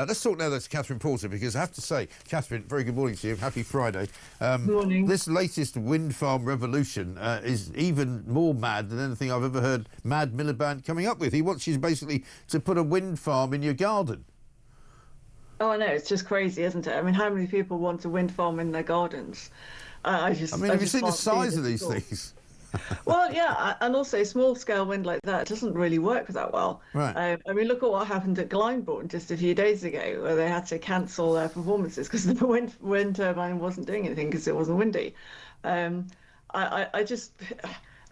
Let's talk now to Catherine Porter, because I have to say, Catherine, very good morning to you. Happy Friday. Morning. This latest wind farm revolution is even more mad than anything I've ever heard Mad Miliband coming up with. He wants you basically to put a wind farm in your garden. Oh, I know, it's just crazy, isn't it? I mean, how many people want a wind farm in their gardens? I mean, have you seen the can't see size of this these at all. things? Well, yeah, and also small-scale wind like that doesn't really work that well. Right. I mean, look at what happened at Glyndebourne just a few days ago, where they had to cancel their performances because the wind turbine wasn't doing anything because it wasn't windy. Um, I just,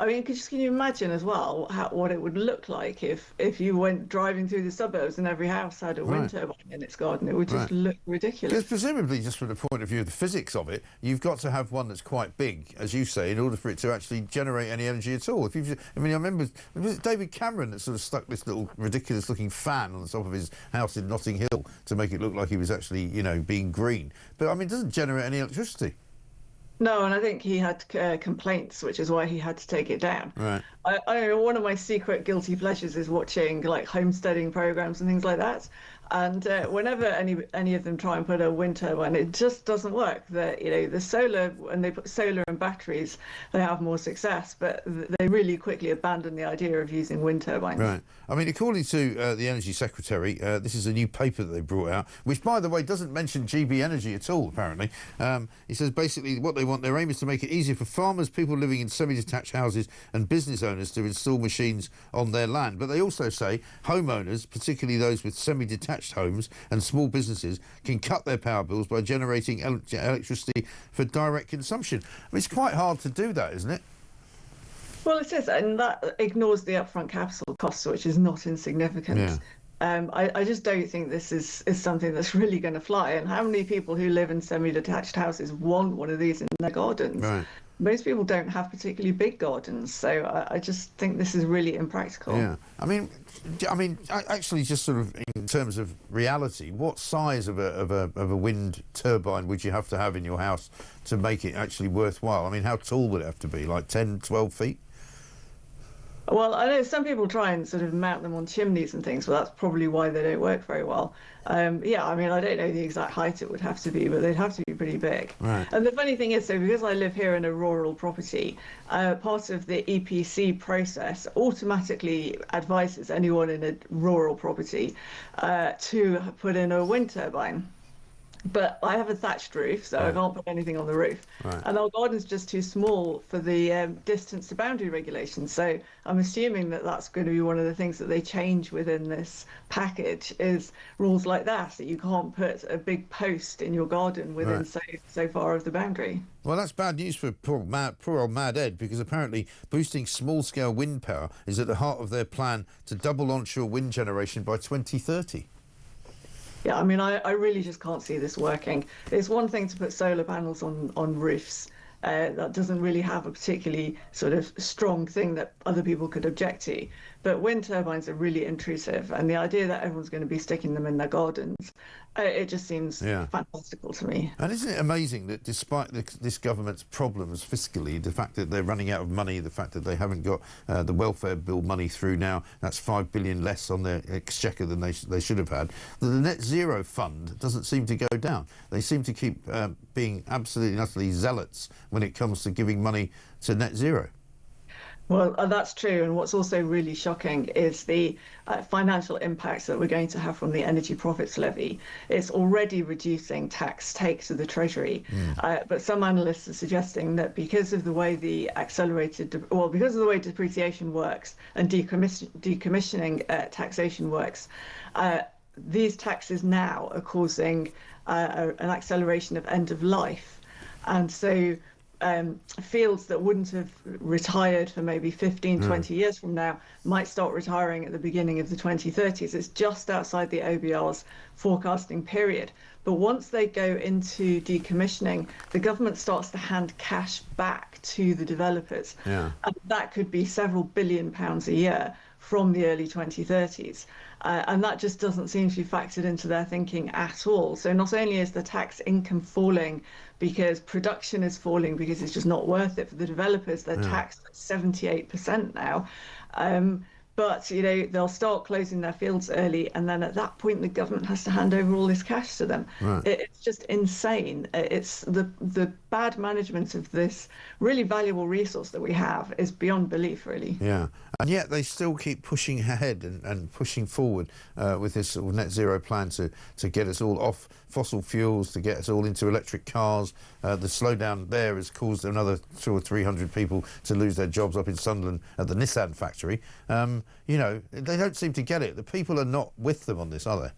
I mean, can you imagine as well what it would look like if you went driving through the suburbs and every house had a wind Right. turbine in its garden? It would just Right. look Because ridiculous. presumably, just from the point of view of the physics of it, you've got to have one that's quite big, as you say, in order for it to actually generate any energy at all. I mean, I remember, was it David Cameron that sort of stuck this little ridiculous-looking fan on the top of his house in Notting Hill to make it look like he was actually, you know, being green. But, I mean, it doesn't generate any electricity. No, and I think he had complaints, which is why he had to take it down. Right. I one of my secret guilty pleasures is watching like homesteading programs and things like that. And whenever any of them try and put a wind turbine, it just doesn't work. The solar, when they put solar and batteries, they have more success, but they really quickly abandon the idea of using wind turbines. Right. I mean, according to the Energy Secretary, this is a new paper that they brought out, which, by the way, doesn't mention GB Energy at all, apparently. He says basically what they want, their aim is to make it easier for farmers, people living in semi-detached houses and business owners to install machines on their land. But they also say homeowners, particularly those with semi-detached homes and small businesses, can cut their power bills by generating electricity for direct consumption. I mean, it's quite hard to do that, isn't it? Well, it is, and that ignores the upfront capital costs, which is not insignificant. Yeah. I just don't think this is something that's really going to fly. And how many people who live in semi-detached houses want one of these in their gardens? Right. Most people don't have particularly big gardens, so I just think this is really impractical. Yeah. I mean, actually, just sort of in terms of reality, what size of a wind turbine would you have to have in your house to make it actually worthwhile? I mean, how tall would it have to be? Like 10, 12 feet? Well, I know some people try and sort of mount them on chimneys and things, but that's probably why they don't work very well. Yeah, I mean, I don't know the exact height it would have to be, but they'd have to be pretty big. Right. And the funny thing is, so because I live here in a rural property, part of the EPC process automatically advises anyone in a rural property to put in a wind turbine. But I have a thatched roof, so I can't put anything on the roof. Right. And our garden's just too small for the distance to boundary regulations. So I'm assuming that that's going to be one of the things that they change within this package is rules like that you can't put a big post in your garden within so far of the boundary. Well, that's bad news for poor old Mad Ed, because apparently boosting small-scale wind power is at the heart of their plan to double onshore wind generation by 2030. Yeah, I mean, I really just can't see this working. It's one thing to put solar panels on roofs. That doesn't really have a particularly sort of strong thing that other people could object to. But wind turbines are really intrusive, and the idea that everyone's going to be sticking them in their gardens, it just seems fantastical to me. And isn't it amazing that despite this government's problems fiscally, the fact that they're running out of money, the fact that they haven't got the welfare bill money through now, that's 5 billion less on their exchequer than they should have had, that the net zero fund doesn't seem to go down. They seem to keep being absolutely and utterly zealots when it comes to giving money to net zero. Well, that's true. And what's also really shocking is the financial impacts that we're going to have from the energy profits levy. It's already reducing tax take to the Treasury. But some analysts are suggesting that because of the way because of the way depreciation works and decommissioning taxation works, these taxes now are causing an acceleration of end of life. And so fields that wouldn't have retired for maybe 15, 20 years from now might start retiring at the beginning of the 2030s. It's just outside the OBR's forecasting period. But once they go into decommissioning, the government starts to hand cash back to the developers. Yeah. And that could be several £billion a year from the early 2030s. And that just doesn't seem to be factored into their thinking at all. So not only is the tax income falling because production is falling because it's just not worth it for the developers, they're taxed at 78% now. But, you know, they'll start closing their fields early, and then at that point, the government has to hand over all this cash to them. Right. It's just insane. It's the bad management of this really valuable resource that we have is beyond belief, really. Yeah, and yet they still keep pushing ahead and pushing forward with this sort of net zero plan to get us all off fossil fuels, to get us all into electric cars. The slowdown there has caused another 200 or 300 people to lose their jobs up in Sunderland at the Nissan factory. You know, they don't seem to get it. The people are not with them on this, are they?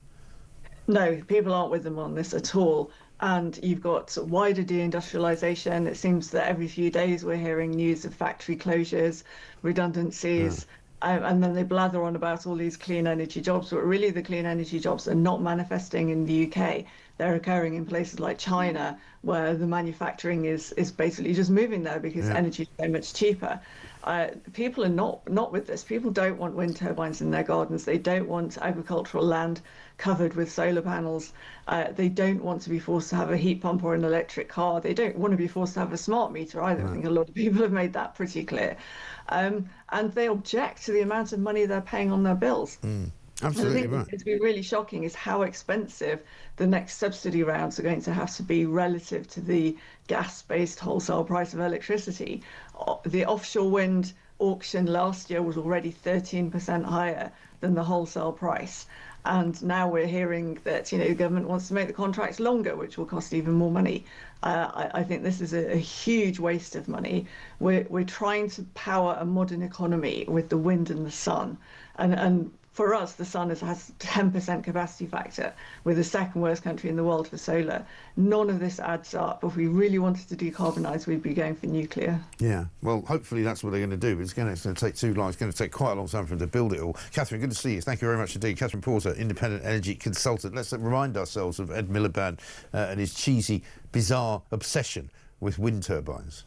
No, people aren't with them on this at all. And you've got wider deindustrialization. It seems that every few days we're hearing news of factory closures, redundancies, and then they blather on about all these clean energy jobs. But really, the clean energy jobs are not manifesting in the UK. They're occurring in places like China, where the manufacturing is basically just moving there because energy is so much cheaper. People are not with this. People don't want wind turbines in their gardens. They don't want agricultural land covered with solar panels. They don't want to be forced to have a heat pump or an electric car. They don't want to be forced to have a smart meter either. I think a lot of people have made that pretty clear. And they object to the amount of money they're paying on their bills. Absolutely and I right. think it's been really shocking is how expensive the next subsidy rounds are going to have to be relative to the gas-based wholesale price of electricity. The offshore wind auction last year was already 13% higher than the wholesale price. And now we're hearing that, you know, the government wants to make the contracts longer, which will cost even more money. I think this is a huge waste of money. We're trying to power a modern economy with the wind and the sun. And for us, the sun has 10% capacity factor. We're the second worst country in the world for solar. None of this adds up. If we really wanted to decarbonise, we'd be going for nuclear. Yeah, well, hopefully that's what they're going to do. It's going to take too long. It's going to take quite a long time for them to build it all. Catherine, good to see you. Thank you very much indeed. Catherine Porter, independent energy consultant. Let's remind ourselves of Ed Miliband and his cheesy, bizarre obsession with wind turbines.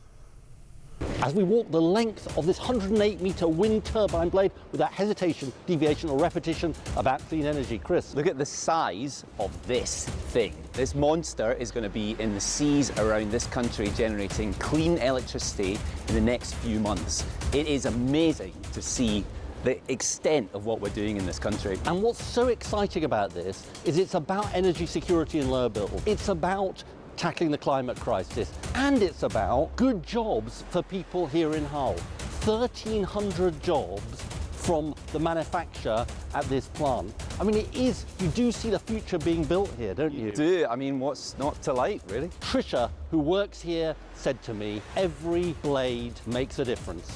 As we walk the length of this 108-metre wind turbine blade without hesitation, deviation or repetition about clean energy. Chris. Look at the size of this thing. This monster is going to be in the seas around this country generating clean electricity in the next few months. It is amazing to see the extent of what we're doing in this country. And what's so exciting about this is it's about energy security and lower bills. It's about tackling the climate crisis, and it's about good jobs for people here in Hull. 1,300 jobs from the manufacture at this plant. I mean, you do see the future being built here, don't you? You do. I mean, what's not to like, really? Trisha, who works here, said to me, every blade makes a difference.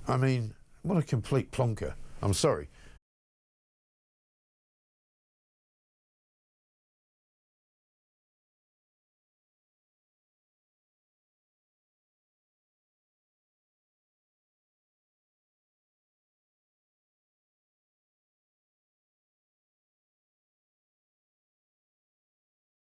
I mean, what a complete plonker. I'm sorry.